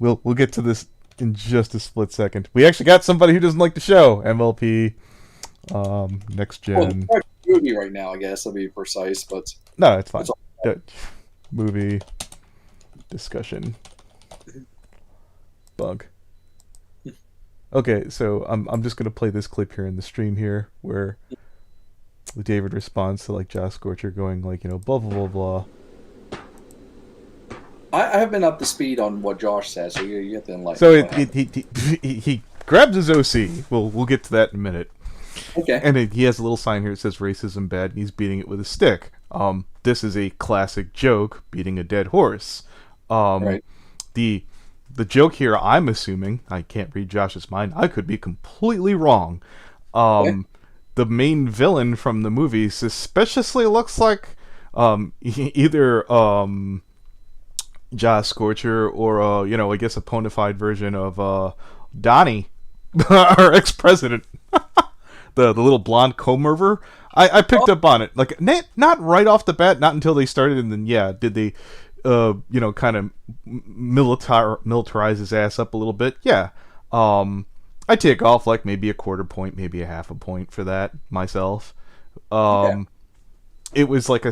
we'll get to this in just a split second. We actually got somebody who doesn't like the show. MLP, next Well, gen. it's a movie right now, I guess, to be precise, but No, it's fine. it's all Movie discussion bug. Okay, so I'm just gonna play this clip here in the stream here where David responds to like Josh Scorcher going like, blah blah blah blah. I have been up to speed on what Josh says, so you have to enlighten So me. What happened? he grabs his OC. We'll get to that in a minute. Okay. And he has a little sign here that says racism bad, and he's beating it with a stick. This is a classic joke, beating a dead horse. Right. The joke here, I'm assuming, I can't read Josh's mind, I could be completely wrong. Okay. The main villain from the movie suspiciously looks like either Josh Scorcher or I guess a bona fide version of Donnie, our ex-president. The little blonde comb over. I picked Oh, up on it, like not right off the bat, not until they started, and then did they kind of militarize his ass up a little bit? Yeah. I take off like maybe a quarter point, maybe a half a point for that myself. okay. It was like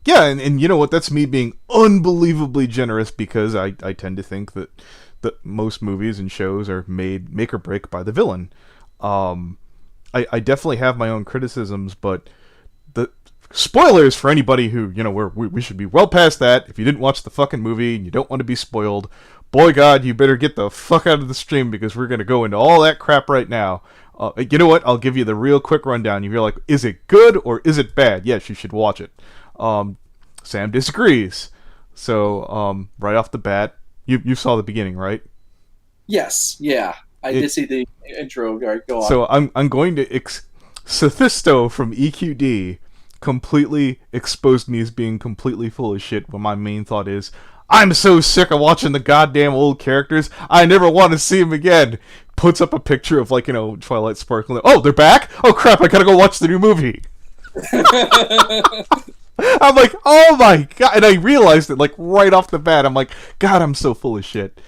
yeah, and you know what? That's me being unbelievably generous because I tend to think that most movies and shows are made make or break by the villain. I definitely have my own criticisms, but the spoilers for anybody who, we should be well past that. If you didn't watch the fucking movie and you don't want to be spoiled, boy God, you better get the fuck out of the stream because we're going to go into all that crap right now. You know what? I'll give you the real quick rundown. You're like, is it good or is it bad? Yes, you should watch it. Sam disagrees. So, right off the bat, you saw the beginning, right? Yes. Yeah. I It, did see the intro. All right, go on. So I'm going to Sophisto from EQD completely exposed me as being completely full of shit when my main thought is I'm so sick of watching the goddamn old characters. I never want to see them again. Puts up a picture of Twilight Sparkle. Oh, they're back? Oh crap, I gotta go watch the new movie. I'm like, oh my god, and I realized it like right off the bat. I'm like, God, I'm so full of shit.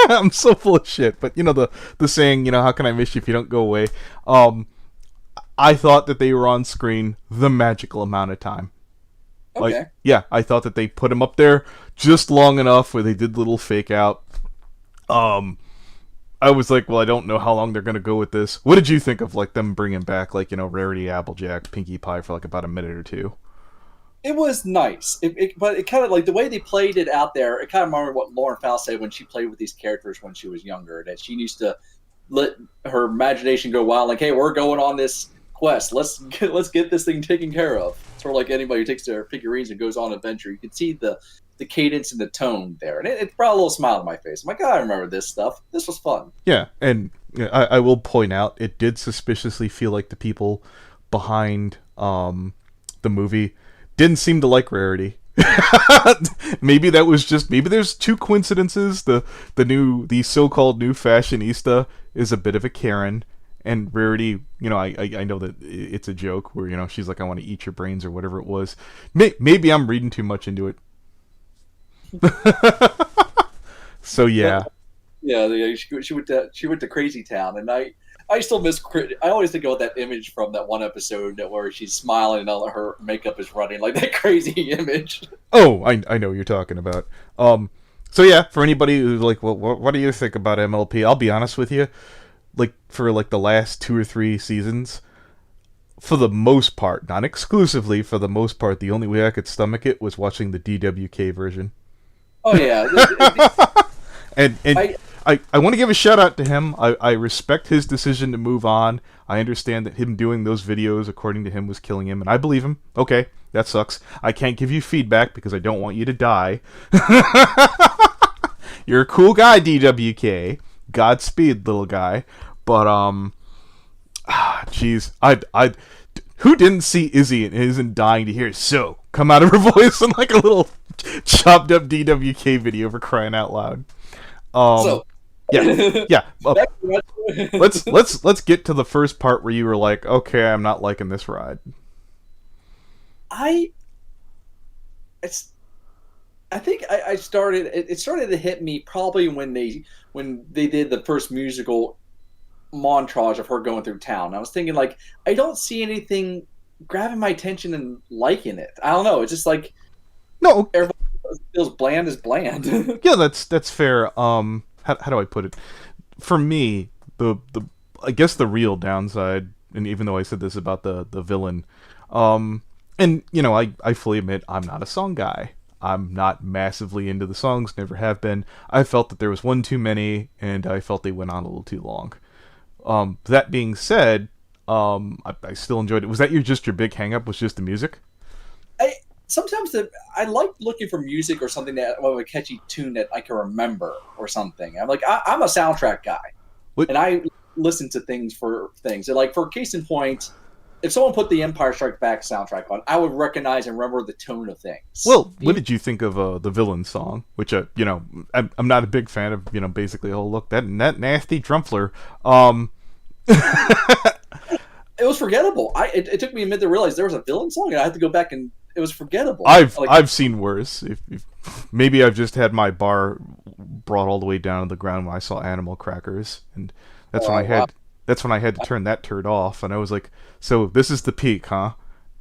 I'm so full of shit. But the saying, how can I miss you if you don't go away? I thought that they were on screen the magical amount of time. Like, Okay. yeah, I thought that they put them up there just long enough where they did little fake out. I was like, well, I don't know how long they're gonna go with this. What did you think of like them bringing back Rarity, Applejack, Pinkie Pie for like about a minute or two? It was nice, but it kind of like the way they played it out there. It kind of reminded what Lauren Faust said when she played with these characters when she was younger. That she used to let her imagination go wild. Like, hey, we're going on this quest. Let's get this thing taken care of. Sort of like anybody who takes their figurines and goes on an adventure. You can see the cadence and the tone there, and it brought a little smile to my face. I'm like, oh, I remember this stuff. This was fun. Yeah, and I will point out it did suspiciously feel like the people behind the movie didn't seem to like Rarity. Maybe that was just maybe there's two coincidences. The so-called new fashionista is a bit of a Karen, and Rarity, I know that it's a joke where she's like, I want to eat your brains or whatever it was. Maybe I'm reading too much into it. So yeah. Yeah, she went to Crazy Town, and I still miss. I always think about that image from that one episode where she's smiling and all her makeup is running, like that crazy image. Oh, I know what you're talking about. So yeah, for anybody who's like, well, what do you think about MLP? I'll be honest with you. Like for like the last 2 or 3 seasons, for the most part, not exclusively, for the most part, the only way I could stomach it was watching the DWK version. Oh yeah, And I I want to give a shout out to him. I respect his decision to move on. I understand that him doing those videos, according to him, was killing him, and I believe him. Okay, that sucks. I can't give you feedback because I don't want you to die. You're a cool guy, DWK. Godspeed, little guy. But jeez, I who didn't see Izzy and isn't dying to hear so come out of her voice in like a little chopped up DWK video for crying out loud. Um, so yeah, yeah. back to Let's get to the first part where you were like, okay, I'm not liking this ride. I it's I think I started. It started to hit me probably when they did the first musical montage of her going through town. I was thinking like I don't see anything grabbing my attention and liking it. I don't know. It's just like No, everybody feels bland as bland. yeah, that's fair. How do I put it? For me, the I guess the real downside, and even though I said this about the villain, and I fully admit I'm not a song guy. I'm not massively into the songs, never have been. I felt that there was one too many, and I felt they went on a little too long. That being said, I still enjoyed it. Was that just your big hang up? Was just the music? I sometimes I like looking for music or something that a catchy tune that I can remember or something. I'm like I'm a soundtrack guy, What? and I listen to things for things. And like for case in point, if someone put the Empire Strikes Back soundtrack on, I would recognize and remember the tone of things. Well, what did you think of the villain song? Which I'm not a big fan of. Basically, oh look that nasty Drumpfler. It was forgettable. It took me a minute to realize there was a villain song, and I had to go back and it was forgettable. I've seen worse. If maybe I've just had my bar brought all the way down to the ground when I saw Animal Crackers, and that's when I had to turn that turd off, and I was like, so this is the peak, huh?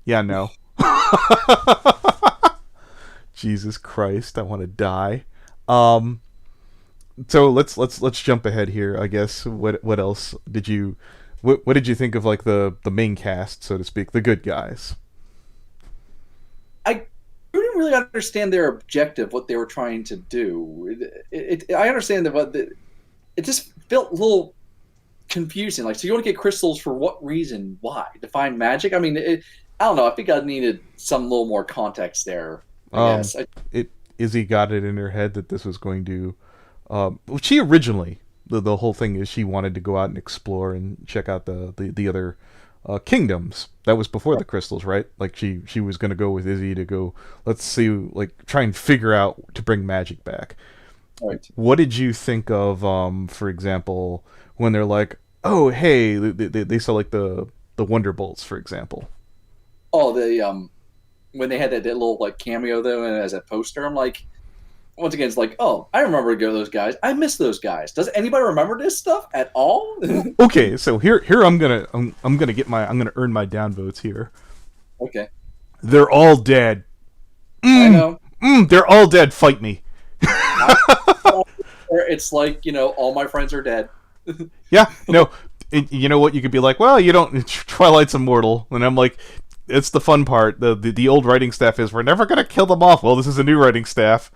Yeah, no. Jesus Christ, I want to die. So let's jump ahead here, I guess. What else did you what did you think of like the main cast, so to speak, the good guys? I didn't really understand their objective, what they were trying to do. I understand that, but it just felt a little confusing. Like, so you want to get crystals for what reason? Why? To find magic? I mean, I don't know. I think I needed some little more context there. I guess. Izzy got it in her head that this was going to. She originally the whole thing is she wanted to go out and explore and check out the other kingdoms. That was before the crystals, right? Like she was going to go with Izzy to go. Let's see, like try and figure out to bring magic back. Right. What did you think of, for example, when they're like, oh hey, they saw like the Wonder Bolts, for example. Oh, when they had that little like cameo though, and as a poster, I'm like, once again, it's like, oh, I remember those guys. I miss those guys. Does anybody remember this stuff at all? Okay, so here I'm gonna earn my downvotes here. Okay. They're all dead. I know. They're all dead. Fight me. It's like, all my friends are dead. Yeah, no. You know what? You could be like, well, you don't. Twilight's immortal, and I'm like, it's the fun part. The old writing staff is, we're never gonna kill them off. Well, this is a new writing staff.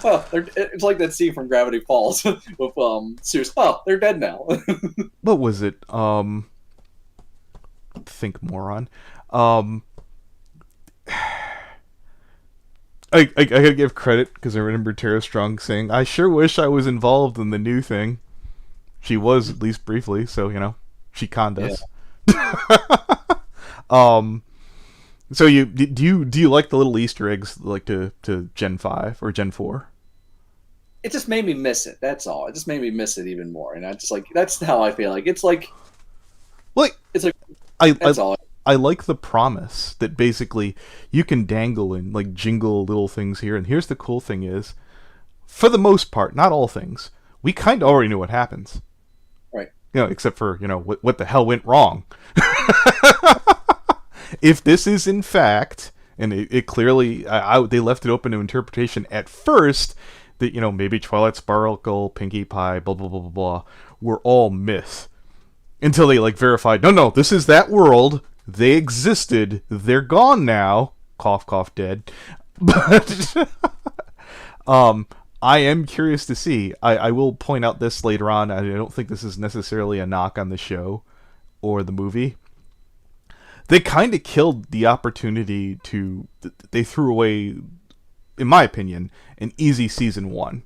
Well, it's like that scene from Gravity Falls with Seuss. Oh, they're dead now. What was it? Think moron. I gotta give credit because I remember Tara Strong saying, "I sure wish I was involved in the new thing." She was, at least briefly, so she conned us. Yeah. So do you like the little Easter eggs like to Gen 5 or Gen 4? It just made me miss it. That's all. It just made me miss it even more, and I just like that's how I feel. Like it's like that's all. I like the promise that basically you can dangle and like jingle little things here. And here's the cool thing is, for the most part, not all things, we kind of already know what happens. Right. Except for, what the hell went wrong. If this is in fact, and it clearly, they left it open to interpretation at first, that, maybe Twilight Sparkle, Pinkie Pie, blah, blah, blah, blah, blah, were all myth. Until they, verified, no, this is that world. They existed. They're gone now. Cough, cough, dead. But I am curious to see. I will point out this later on. I don't think this is necessarily a knock on the show or the movie. They kind of killed the opportunity to... They threw away, in my opinion, an easy season 1.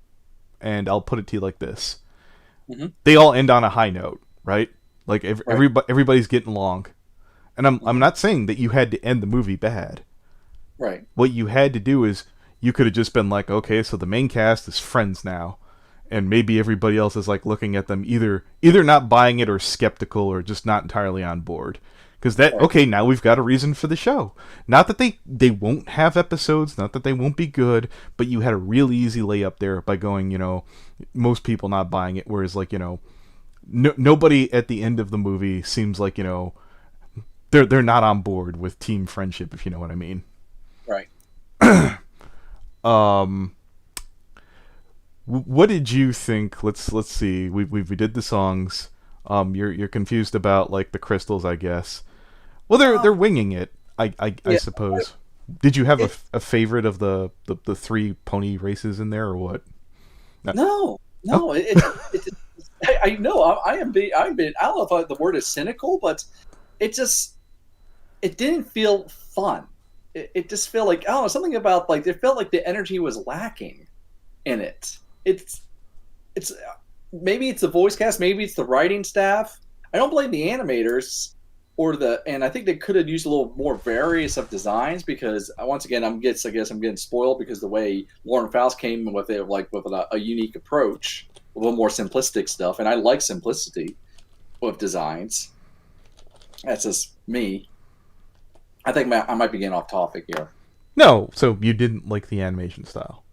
And I'll put it to you like this. Mm-hmm. They all end on a high note, right? Like, everybody's getting along. And I'm not saying that you had to end the movie bad. Right. What you had to do is, you could have just been like, okay, so the main cast is friends now. And maybe everybody else is like looking at them either not buying it or skeptical or just not entirely on board. Because that, Right. okay, now we've got a reason for the show. Not that they won't have episodes, not that they won't be good, but you had a real easy layup there by going, most people not buying it, whereas, like, nobody at the end of the movie seems like, they're not on board with team friendship, if you know what I mean. Right. Um, what did you think? Let's see. We did the songs. You're confused about like the crystals, I guess. Well, they're winging it. I Yeah. suppose. Did you have It, a favorite of the three pony races in there, or what? no, Oh, no. I know. I am being. I don't know if the word is cynical, but it just it didn't feel fun. It just felt like, I don't know, something about, like, it felt like the energy was lacking in it. It's maybe it's the voice cast, maybe it's the writing staff. I don't blame the animators and I think they could have used a little more various of designs, because once again, I guess I'm getting spoiled because the way Lauren Faust came with it, like with a unique approach, a little more simplistic stuff, and I like simplicity with designs. That's just me. I think I might be getting off topic here. no. So you didn't like the animation style?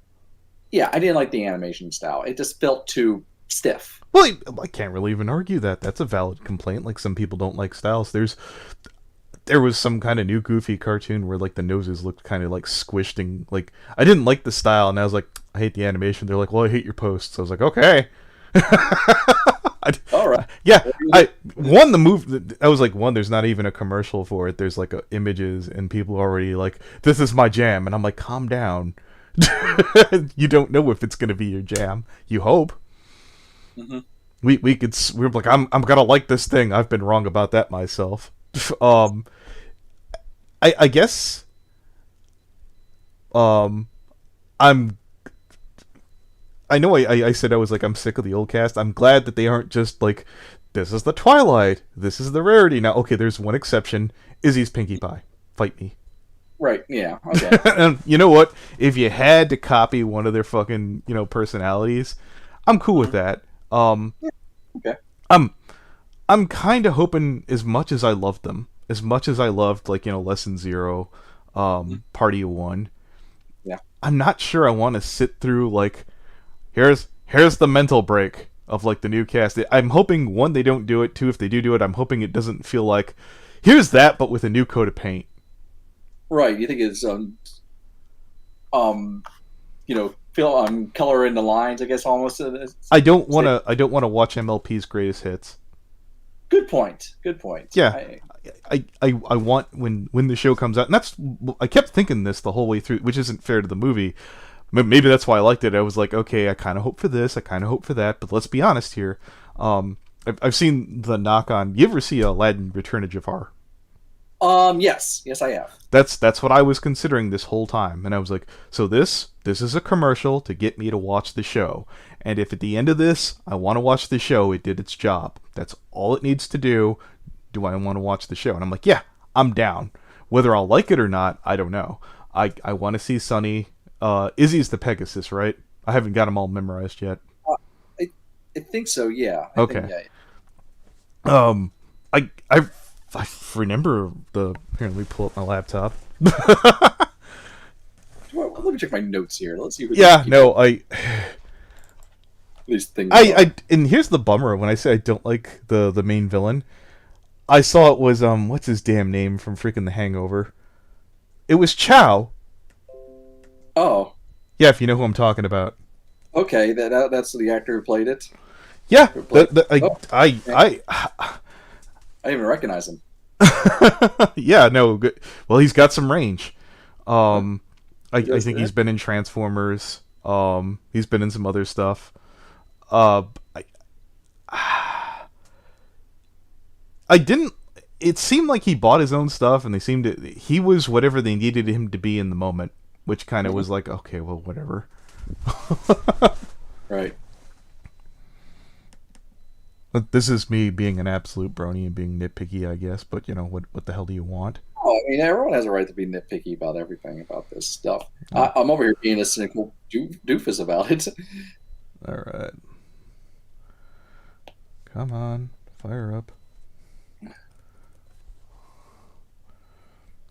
Yeah, I didn't like the animation style. It just felt too stiff. Well, I can't really even argue that. That's a valid complaint. Like, some people don't like styles. There was some kind of new goofy cartoon where like the noses looked kind of like squished, and like I didn't like the style, and I was like, I hate the animation. They're like, well, I hate your posts. I was like, okay. All right. Yeah, I won the move. I was like, one, there's not even a commercial for it. There's like images, and people are already like, this is my jam, and I'm like, calm down. You don't know if it's gonna be your jam. You hope. Mm-hmm. We're like, I'm gonna like this thing. I've been wrong about that myself. um, I guess I'm I know I said I was like, I'm sick of the old cast. I'm glad that they aren't just like, this is the Twilight, this is the Rarity. Now, okay, there's one exception. Izzy's Pinkie Pie. Fight me. Right. Yeah. Okay. And you know what? If you had to copy one of their fucking, personalities, I'm cool with that. Okay. I'm kind of hoping, as much as I loved them, as much as I loved, like, Lesson Zero, Party of One, Yeah. I'm not sure I want to sit through, like, here's the mental break of, like, the new cast. I'm hoping, one, they don't do it. Two, if they do it, I'm hoping it doesn't feel like, here's that, but with a new coat of paint. Right. You think it's feel color in the lines, I guess, almost. I don't want to watch MLP's greatest hits. Good point. Good point. Yeah. I want, when the show comes out, and I kept thinking this the whole way through, which isn't fair to the movie. Maybe that's why I liked it. I was like, okay, I kind of hope for this, I kind of hope for that, but let's be honest here. I've seen the knock on. You ever see Aladdin: Return of Jafar? Yes, I have. That's what I was considering this whole time, and I was like, so this is a commercial to get me to watch the show, and if at the end of this I want to watch the show, it did its job. That's all it needs to do. Do I want to watch the show? And I'm like, yeah, I'm down. Whether I'll like it or not, I don't know. I want to see Sunny. Izzy's the Pegasus, right? I haven't got them all memorized yet. I think so. Yeah. Okay. I remember Here, let me pull up my laptop. Well, let me check my notes here. Let's see. Yeah, no, These things. And here's the bummer. When I say I don't like the main villain, I saw it was what's his damn name from freaking The Hangover? It was Chow. Oh. Yeah, if you know who I'm talking about. Okay, that's the actor who played it. Yeah, I I didn't even recognize him. yeah, no, good. Well, he's got some range. I think he's been in Transformers. He's been in some other stuff. I didn't. It seemed like he bought his own stuff, and he was whatever they needed him to be in the moment, which kind of was like, okay, well, whatever. Right. But this is me being an absolute brony and being nitpicky, I guess. But what the hell do you want? Oh, I mean, everyone has a right to be nitpicky about everything about this stuff. I'm over here being a cynical doofus about it. All right. Come on, fire up.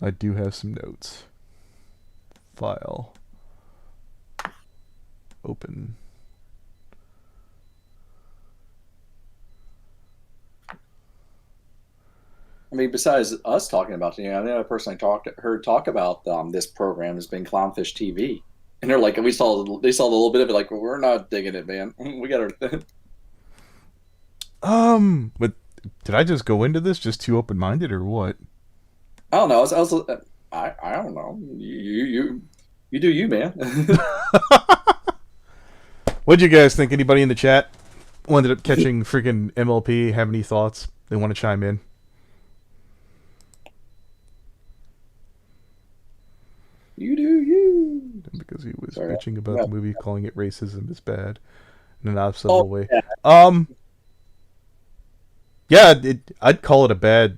I do have some notes. File. Open. I mean, besides us talking about it, I know a person I heard talk about this program has been Clownfish TV, and they're like, they saw a little bit of it, like, well, we're not digging it, man. We got our. But did I just go into this just too open-minded or what? I don't know. I don't know. You do you, man. What'd you guys think? Anybody in the chat who ended up catching freaking MLP? Have any thoughts? They want to chime in? You do you. Because he was bitching about the movie, calling it racism is bad in an obscene way. Yeah. Yeah, I'd call it a bad.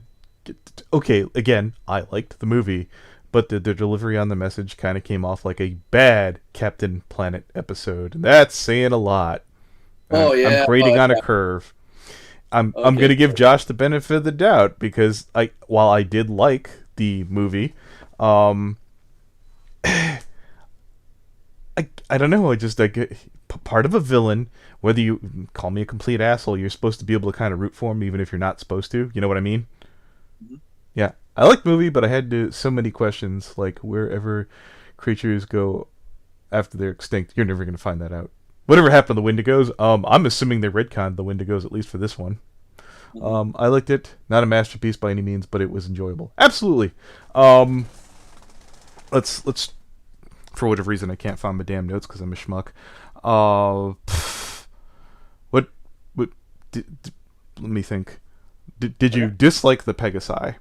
Okay, again, I liked the movie, but the delivery on the message kind of came off like a bad Captain Planet episode, and that's saying a lot. I'm grading on a curve. I'm gonna give Josh the benefit of the doubt because while I did like the movie, I don't know. I just part of a villain. Whether you call me a complete asshole, you're supposed to be able to kind of root for him, even if you're not supposed to. You know what I mean? Mm-hmm. Yeah, I like the movie, but I had so many questions. Like wherever creatures go after they're extinct, you're never gonna find that out. Whatever happened to the Wendigos? I'm assuming they retconned the Wendigos at least for this one. Mm-hmm. I liked it. Not a masterpiece by any means, but it was enjoyable. Absolutely. Let's for whatever reason I can't find my damn notes because I'm a schmuck. Let me think. Did you dislike the Pegasi?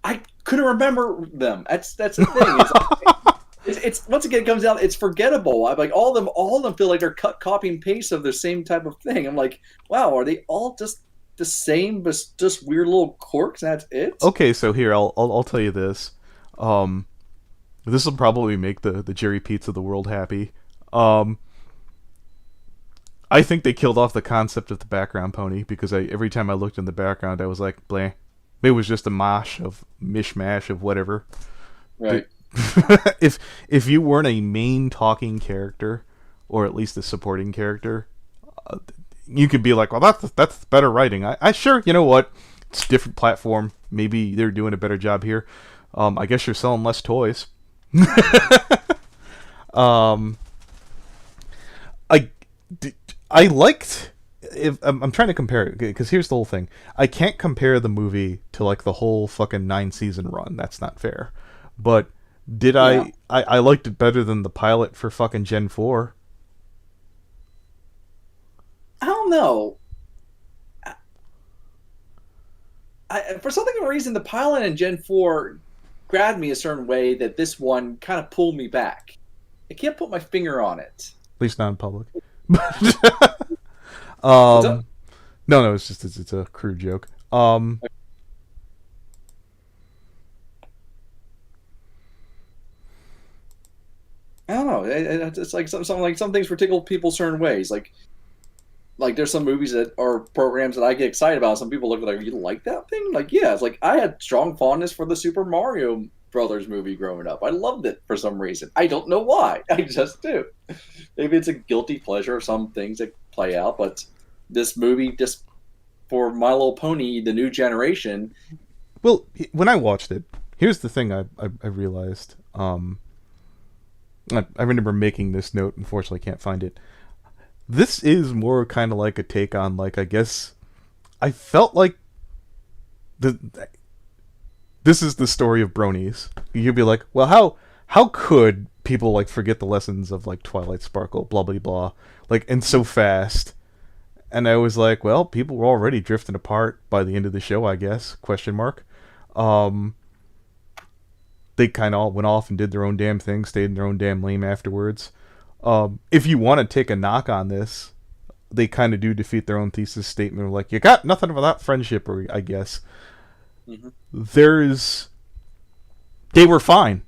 I couldn't remember them. That's the thing. It's once again it comes down. It's forgettable. I'm like all of them feel like they're copy and paste of the same type of thing. I'm like, wow, are they all just the same, but just weird little quirks? And that's it. Okay, so here I'll tell you this. This will probably make the Jerry Peets of the world happy. I think they killed off the concept of the background pony because every time I looked in the background, I was like, bleh. It was just a mishmash of whatever. Right. If you weren't a main talking character, or at least a supporting character, you could be like, well, that's better writing. I sure, you know what? It's a different platform. Maybe they're doing a better job here. I guess you're selling less toys. I liked. I'm trying to compare it because here's the whole thing. I can't compare the movie to like the whole fucking 9-season run. That's not fair. But did I liked it better than the pilot for fucking Gen 4. I don't know. For something or reason, the pilot in Gen 4 grabbed me a certain way that this one kind of pulled me back. I can't put my finger on it. At least not in public. No, it's a crude joke. I don't know. It's like some things for tickle people certain ways. Like there's some movies that are programs that I get excited about. Some people look at like, you like that thing? Like, yeah. It's like I had strong fondness for the Super Mario Brothers movie growing up. I loved it for some reason. I don't know why. I just do. Maybe it's a guilty pleasure of some things that play out, but this movie just for My Little Pony, the new generation. Well, when I watched it, here's the thing I realized. I remember making this note. Unfortunately, I can't find it. This is more kind of like a take on, like, I guess I felt like this is the story of bronies. You'd be like, well, how could people like forget the lessons of like Twilight Sparkle, blah blah blah, like, and so fast? And I was like, well, people were already drifting apart by the end of the show, I guess. Question mark. They kind of all went off and did their own damn thing, stayed in their own damn lane afterwards. If you want to take a knock on this, they kind of do defeat their own thesis statement of like, you got nothing without friendship, or I guess. Mm-hmm. They were fine.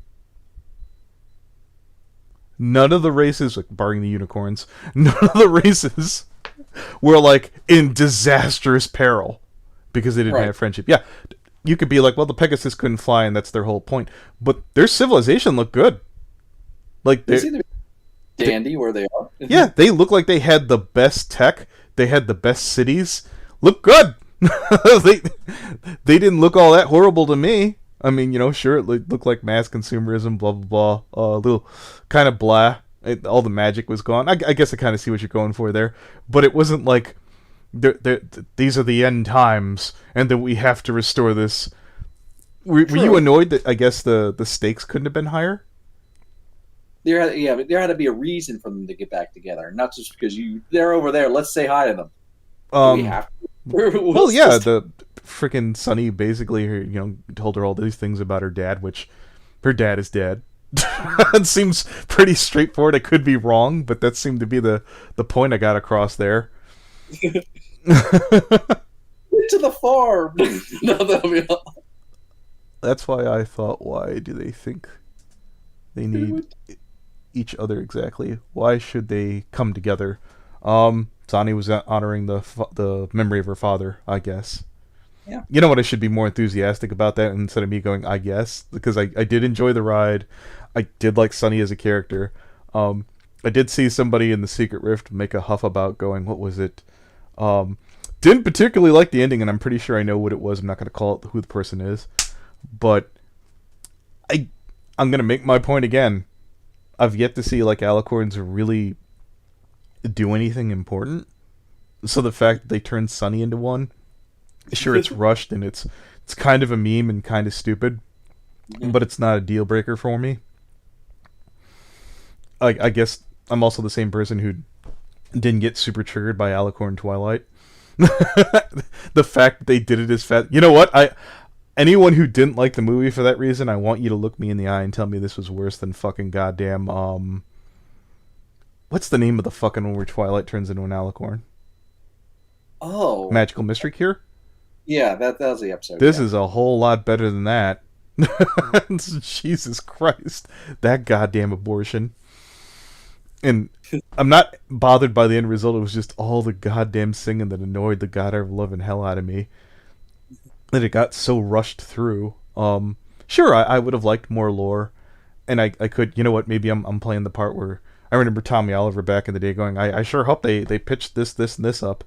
None of the races, like barring the unicorns, none of the races were like in disastrous peril because they didn't have friendship. Yeah, you could be like, well, the Pegasus couldn't fly, and that's their whole point. But their civilization looked good. Like They seem to be dandy where they are. yeah, they look like they had the best tech. They had the best cities. Look good. they they didn't look all that horrible to me. I mean, sure, it looked like mass consumerism, blah blah blah. A little kind of blah. All the magic was gone. I guess I kind of see what you're going for there, but it wasn't like these are the end times, and that we have to restore this. Were you annoyed that I guess the stakes couldn't have been higher? But there had to be a reason for them to get back together, not just because they're over there. Let's say hi to them. Do we have to? Well, yeah, the freaking Sunny basically, told her all these things about her dad, which her dad is dead. It seems pretty straightforward. I could be wrong, but that seemed to be the point I got across there. To the farm. No, that'll be all. That's why I thought, why do they think they need each other exactly? Why should they come together? Sonny was honoring the memory of her father, I guess. Yeah. You know what? I should be more enthusiastic about that instead of me going, I guess, because I did enjoy the ride. I did like Sonny as a character. I did see somebody in the Secret Rift make a huff about going, what was it? Didn't particularly like the ending, and I'm pretty sure I know what it was. I'm not going to call it who the person is, but I'm going to make my point again. I've yet to see like Alicorns really do anything important. So the fact that they turned Sunny into one, sure, it's rushed and it's kind of a meme and kind of stupid, but it's not a deal breaker for me. I guess I'm also the same person who didn't get super triggered by Alicorn Twilight. The fact that they did it as fast. You know what? Anyone who didn't like the movie for that reason, I want you to look me in the eye and tell me this was worse than fucking goddamn what's the name of the fucking one where Twilight turns into an Alicorn? Oh, Magical Mystery Cure? Yeah, that was the episode. This is a whole lot better than that. Jesus Christ. That goddamn abortion. And I'm not bothered by the end result. It was just all the goddamn singing that annoyed the god-loving hell out of me. That it got so rushed through. Sure, I would have liked more lore. And I could, you know what, maybe I'm playing the part where I remember Tommy Oliver back in the day going, I sure hope they pitched this, and this up.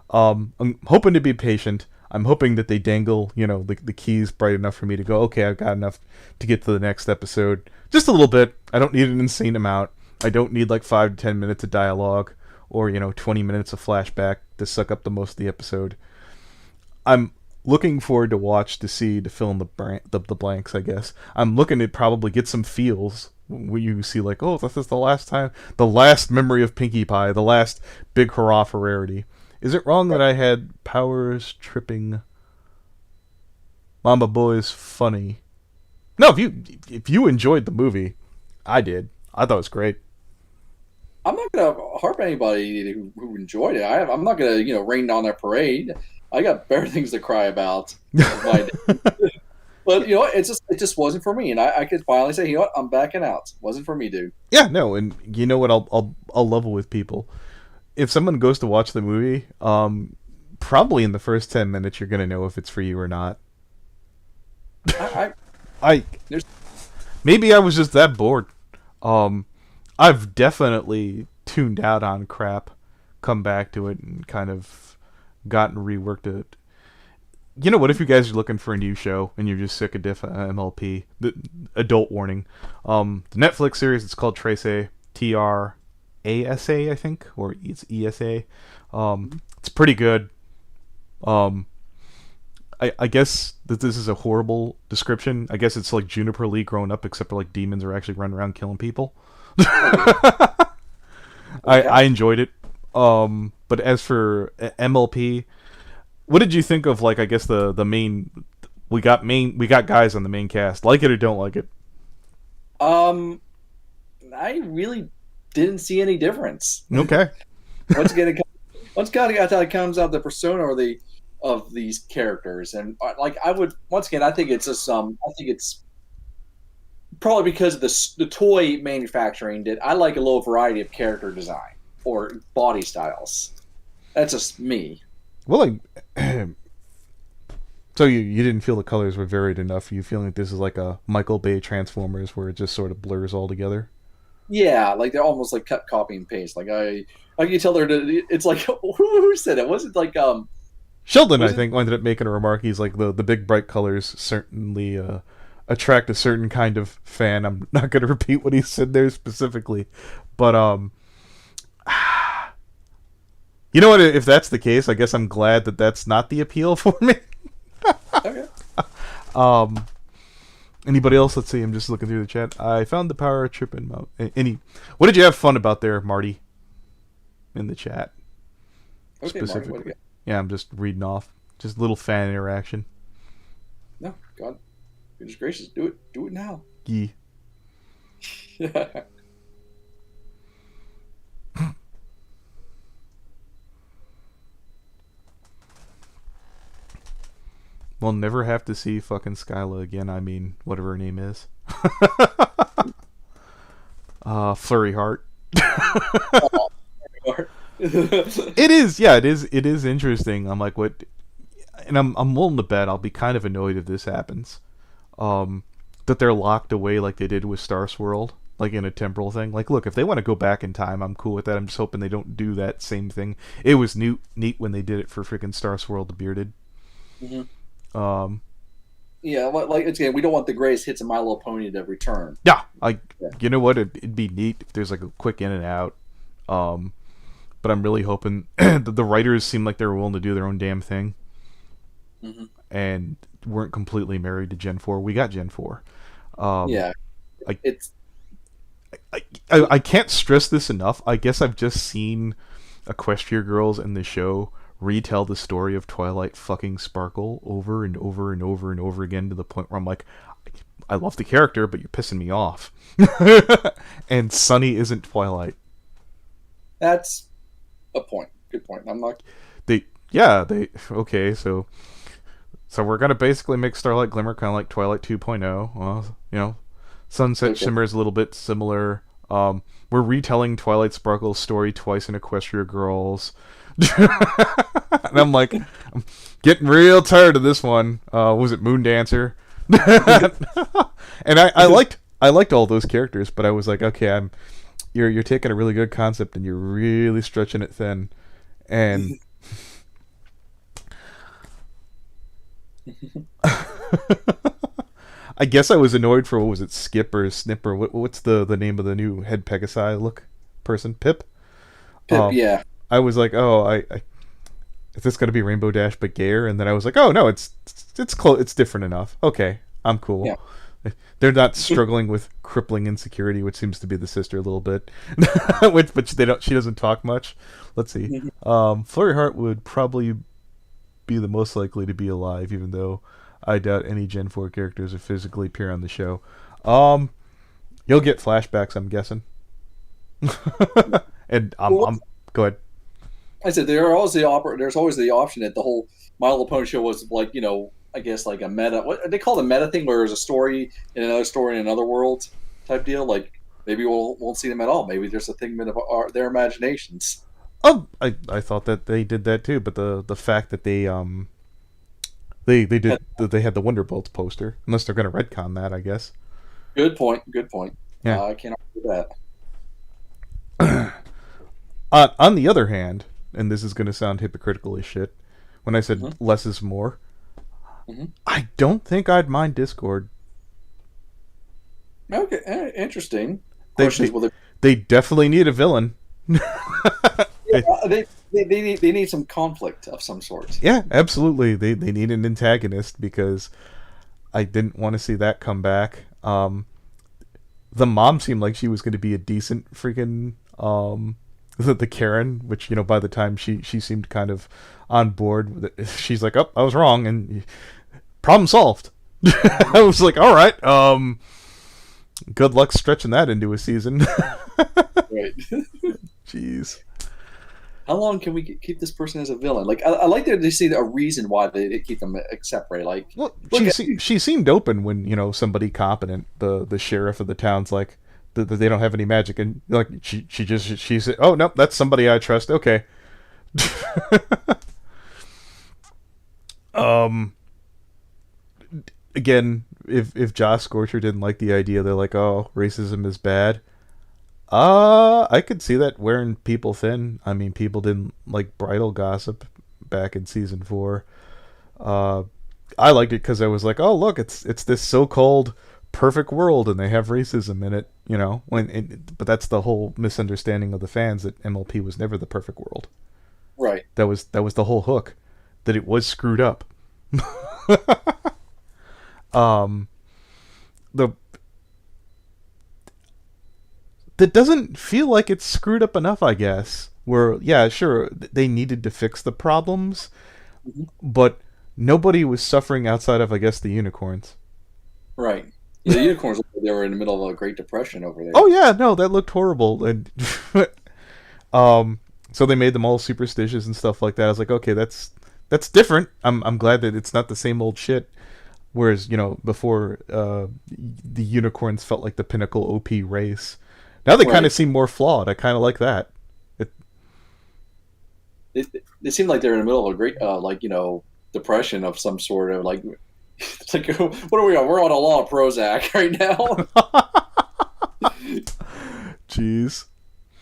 I'm hoping to be patient. I'm hoping that they dangle, the keys bright enough for me to go, okay, I've got enough to get to the next episode. Just a little bit. I don't need an insane amount. I don't need like 5 to 10 minutes of dialogue or, 20 minutes of flashback to suck up the most of the episode. I'm looking forward to fill in the blanks, I guess. I'm looking to probably get some feels where you see like, oh, this is the last memory of Pinkie Pie, the last big hurrah for Rarity. Is it wrong that I had powers tripping Mamba Boy's funny? No, if you enjoyed the movie, I did. I thought it was great. I'm not going to harp anybody who enjoyed it. I'm not going to, rain on their parade. I got better things to cry about. But it just wasn't for me, and I could finally say, you know what, I'm backing out. Wasn't for me, dude. Yeah, no, and you know what? I'll level with people. If someone goes to watch the movie, probably in the first 10 minutes, you're gonna know if it's for you or not. Maybe I was just that bored. I've definitely tuned out on crap, come back to it, and kind of gotten reworked it. You know what? If you guys are looking for a new show and you're just sick of MLP, the adult warning. The Netflix series, it's called Trace, TRASA, I think, or it's ESA. It's pretty good. I guess that this is a horrible description. I guess it's like Juniper Lee growing up, except for like demons are actually running around killing people. I enjoyed it. But as for MLP, what did you think of, like, I guess the main? We got guys on the main cast. Like it or don't like it? I really didn't see any difference. Okay. Once again, it comes out the persona of these characters, and like I think it's just I think it's probably because of the toy manufacturing that I like a little variety of character design or body styles. That's just me. Well, So you didn't feel the colors were varied enough. You feeling like this is like a Michael Bay Transformers where it just sort of blurs all together? Yeah, like they're almost like cut, copy, and paste. Like I can tell they're. It's like who said it? Was it like Sheldon, I Was it? think, ended up making a remark. He's like, the big bright colors certainly attract a certain kind of fan. I'm not going to repeat what he said there specifically, but you know what? If that's the case, I guess I'm glad that that's not the appeal for me. Okay. Um, Anybody else? Let's see. I'm just looking through the chat. I found the power trip in Mount. Any? What did you have fun about there, Marty? In the chat, Okay, Marty, what do you specifically. got? Yeah, I'm just reading off. Just little fan interaction. No, God, goodness gracious, do it, do it now. Yee. Yeah. We'll never have to see fucking Skyla again. I mean, whatever her name is. Flurry Heart. It is, yeah, it is. It is interesting. I'm like, what? And I'm willing to bet I'll be kind of annoyed if this happens. That they're locked away like they did with Star Swirl, like in a temporal thing. Like, look, if they want to go back in time, I'm cool with that. I'm just hoping they don't do that same thing. It was neat when they did it for freaking Star Swirl the Bearded. Hmm. Um, Yeah, like again, we don't want the greatest hits of My Little Pony to return. yeah, Yeah. you know what? It'd be neat if there's like a quick in and out. But I'm really hoping that the writers seem like they were willing to do their own damn thing Hmm. and weren't completely married to Gen 4. We got Gen 4. Yeah, I, it's I can't stress this enough. I guess I've just seen Equestria Girls in the show retell the story of Twilight fucking Sparkle over and over and over and over again to the point where I'm like, I love the character, but you're pissing me off. And Sunny isn't Twilight. that's a point. Good point. I'm not. Okay, so we're gonna basically make Starlight Glimmer kind of like Twilight 2.0. Well, Sunset Okay. Shimmer is a little bit similar. We're retelling Twilight Sparkle's story twice in Equestria Girls. And I'm like, I'm getting real tired of this one. Was it Moon Dancer? And I liked all those characters, but I was like, okay, you're taking a really good concept and you're really stretching it thin. And I guess I was annoyed for, what was it, Skip or Snip or what's the name of the new head Pegasi look person? Pip? Pip, yeah. I was like, oh, I is this going to be Rainbow Dash but gayer? And then I was like, oh no, it's close, it's different enough. Okay, I'm cool. Yeah. They're not struggling with crippling insecurity, which seems to be the sister a little bit. which they don't. She doesn't talk much. Let's see. Flurry Heart would probably be the most likely to be alive, even though I doubt any Gen 4 characters are physically appear on the show. You'll get flashbacks, I'm guessing. And go ahead. I said there's always the option that the whole My Little Pony show was like, I guess like a meta. What they call it, a meta thing, where there's a story in another story in another world type deal. Like maybe won't see them at all. Maybe there's a figment of their imaginations. Oh, I thought that they did that too, but the fact that they had the Wonderbolts poster, unless they're gonna retcon that, I guess. Good point. Good point. Yeah. I can't argue that. On the other hand, and this is gonna sound hypocritical as shit, when I said less is more, I don't think I'd mind Discord. Okay, interesting. They definitely need a villain. They need some conflict of some sort. Yeah, absolutely. They need an antagonist because I didn't want to see that come back. The mom seemed like she was going to be a decent freaking the Karen, which by the time she seemed kind of on board with it, she's like, oh, I was wrong, and problem solved. I was like, all right, good luck stretching that into a season. Right. Jeez. How long can we keep this person as a villain? Like, I like to see a reason why they keep them separated. Like, well, she seemed open when somebody competent, the sheriff of the town's like, they don't have any magic, and like she said, oh no, that's somebody I trust. Okay. again, if Josh Scorcher didn't like the idea, they're like, oh, racism is bad. I could see that wearing people thin. I mean, people didn't like bridal gossip back in season 4. Uh, I liked it because I was like, oh, look, it's this so-called perfect world, and they have racism in it. You know, but that's the whole misunderstanding of the fans, that MLP was never the perfect world. Right. That was the whole hook, that it was screwed up. um, the that doesn't feel like it's screwed up enough, I guess. Where, yeah, sure, they needed to fix the problems, Mm-hmm. but nobody was suffering outside of, I guess, the unicorns. Right. Yeah, the unicorns, they were in the middle of a Great Depression over there. Oh yeah, no, that looked horrible, and um, so they made them all superstitious and stuff like that. I was like, okay, that's different. I'm glad that it's not the same old shit. Whereas, before, the unicorns felt like the pinnacle OP race. Now they kind Right. of seem more flawed. I kind of like that. It, It seemed like they're in the middle of a great, depression of some sort of like. It's like, what are we on? We're on a lot of Prozac right now. Jeez.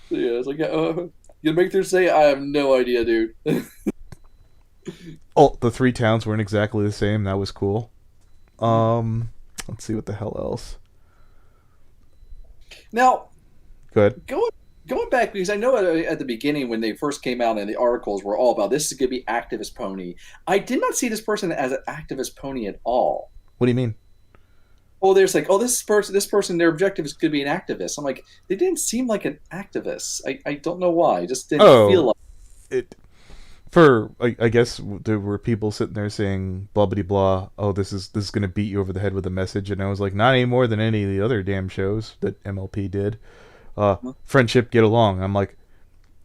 Yeah, it's like, you make them say, I have no idea, dude. Oh, the 3 towns weren't exactly the same. That was cool. Let's see what the hell else. Now, Good. going back, because I know at the beginning when they first came out and the articles were all about this is going to be activist pony. I did not see this person as an activist pony at all. What do you mean? Well, there's like, oh, this person, their objective is going to be an activist. I'm like, they didn't seem like an activist. I don't know why. I just didn't feel Oh, like it. For I guess there were people sitting there saying blah blah blah. Oh, this is gonna beat you over the head with a message, and I was like, not any more than any of the other damn shows that MLP did. Friendship, get along. I'm like,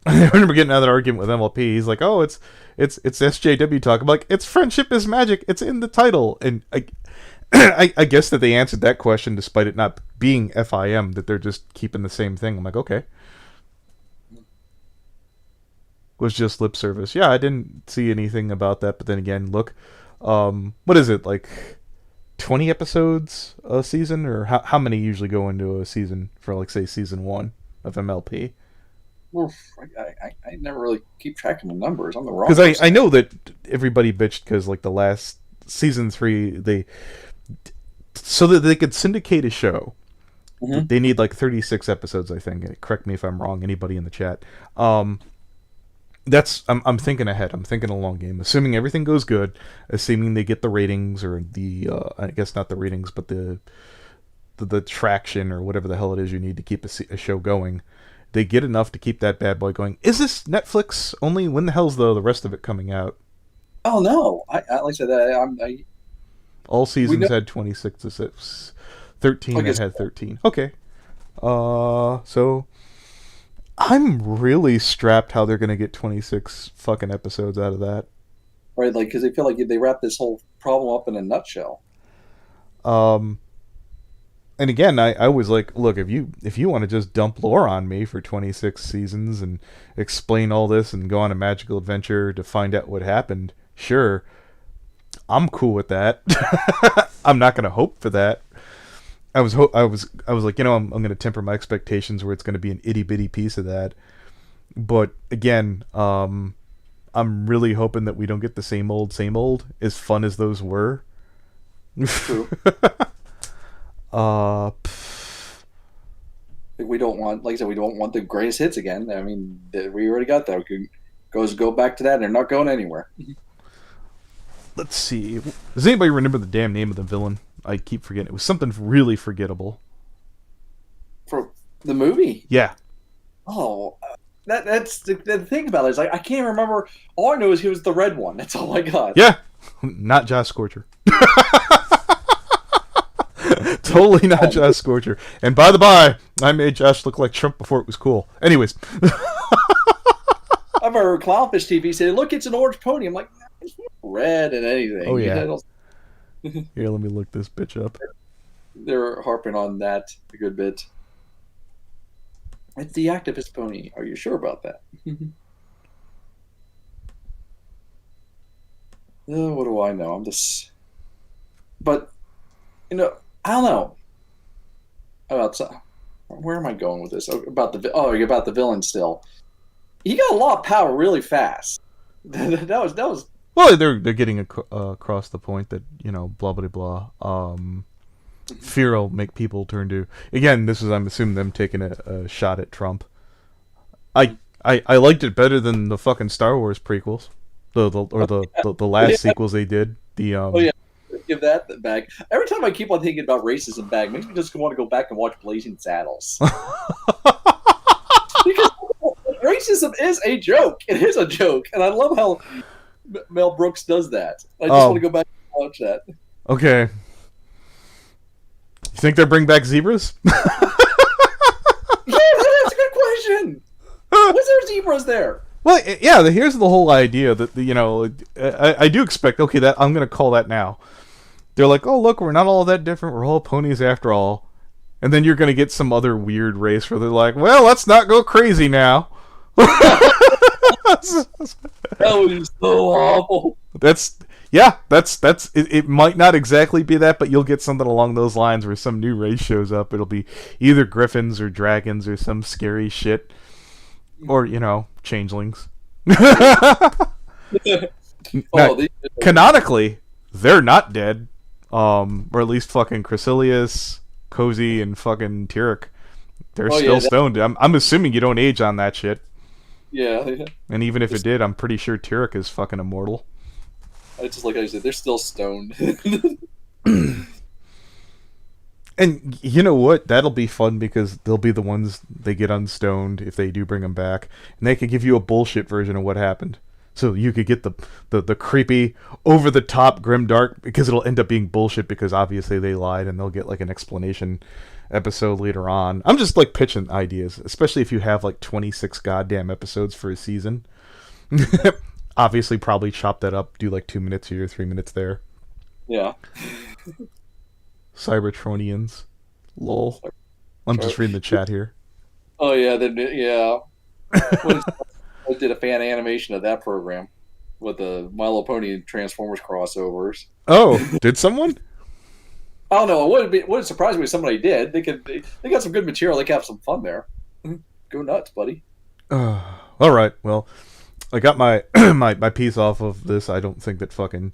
I remember getting out of that argument with MLP. He's like, oh, it's SJW talk. I'm like, it's friendship is magic. It's in the title, and I guess that they answered that question despite it not being FIM. That they're just keeping the same thing. I'm like, okay. Was just lip service. Yeah, I didn't see anything about that. But then again, look, what is it, like 20 episodes a season, or how many usually go into a season for, like, say, season 1 of MLP? I never really keep track of the numbers. I'm the wrong Because person. I know that everybody bitched because, like, the last season 3, they so that they could syndicate a show. Mm-hmm. They need like 36 episodes, I think. Correct me if I'm wrong. Anybody in the chat. That's I'm thinking ahead. I'm thinking a long game. Assuming everything goes good, assuming they get the ratings, or the I guess not the ratings, but the traction, or whatever the hell it is you need to keep a show going. They get enough to keep that bad boy going. Is this Netflix only? When the hell's the rest of it coming out? Oh no! Like I said, All we know. seasons had 26 to 6. 13 I that guess had 13. Okay. So I'm really strapped how they're gonna get 26 fucking episodes out of that. right, like because they feel like they wrap this whole problem up in a nutshell. Um, and again, I was like, look, if you want to just dump lore on me for 26 seasons and explain all this and go on a magical adventure to find out what happened, sure, I'm cool with that. I'm not gonna hope for that. I was like, I'm gonna temper my expectations where it's gonna be an itty bitty piece of that. But again, I'm really hoping that we don't get the same old, as fun as those were. True. Pff, Like, we don't want, like I said, we don't want the greatest hits again. I mean, we already got that. We can go back to that. And they're not going anywhere. let's see. Does anybody remember the damn name of the villain? I keep forgetting. It was something really forgettable. For the movie. Yeah. Oh, that's the thing about it is like I can't remember. All I know is he was the red one. That's all I got. Yeah. Not Josh Scorcher. Totally not Josh Scorcher. And by the by, I made Josh look like Trump before it was cool. Anyways. I've heard Clownfish TV say, "Look, it's an orange pony." I'm like, it's not red and anything. Oh yeah. Here, let me look this bitch up. They're harping on that a good bit. It's the activist pony. Are you sure about that? What do I know? I'm just. But You know, I don't know about where am I going with this? Oh, about about the villain still. He got a lot of power really fast. That was Well, they're getting across the point that blah blah blah. Fear will make people turn to. Again, this is I'm assuming them taking a shot at Trump. I liked it better than the fucking Star Wars prequels, the last sequels they did. The oh yeah, give that back. Every time I keep on thinking about racism back, it makes me just want to go back and watch Blazing Saddles. Because racism is a joke. It is a joke, and I love how Mel Brooks does that. I just want to go back and watch that. Okay. You think they'll bring back zebras? Yeah, that's a good question. Was there zebras there? Well, yeah. Here's the whole idea that I do expect. Okay, that I'm gonna call that now. They're like, oh look, we're not all that different. We're all ponies after all. And then you're gonna get some other weird race where they're like, well, let's not go crazy now. That was so awful. That's it might not exactly be that, but you'll get something along those lines where some new race shows up. It'll be either griffins or dragons or some scary shit, or changelings. Now, canonically, they're not dead, or at least fucking Chrysilius, Cozy, and fucking Tyrek. They're still stoned. I'm assuming you don't age on that shit. Yeah. And even if it did, I'm pretty sure Tyrek is fucking immortal. I just like how you said, they're still stoned. And you know what? That'll be fun because they'll be the ones they get unstoned if they do bring them back, and they could give you a bullshit version of what happened. So you could get the creepy, over the top, grim dark, because it'll end up being bullshit because obviously they lied, and they'll get like an explanation episode later on. I'm just like pitching ideas, especially if you have like 26 goddamn episodes for a season. Obviously, probably chop that up, do like 2 minutes here, 3 minutes there. Yeah. Cybertronians. Lol. I'm just reading the chat here. Oh yeah, yeah. I did a fan animation of that program with the My Little Pony and Transformers crossovers. Oh, did someone? I don't know. It wouldn't surprise me if somebody did. They got some good material. They can have some fun there. Go nuts, buddy. All right. Well, I got my my piece off of this. I don't think that fucking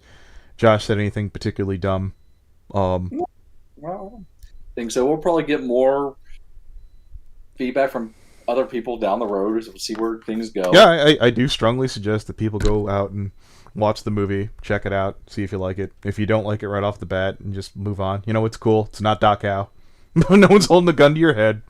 Josh said anything particularly dumb. Well, I think so. We'll probably get more feedback from other people down the road. We'll see where things go. Yeah, I do strongly suggest that people go out and watch the movie, check it out, see if you like it. If you don't like it right off the bat, and just move on. It's cool. It's not Doc Howe. No one's holding a gun to your head.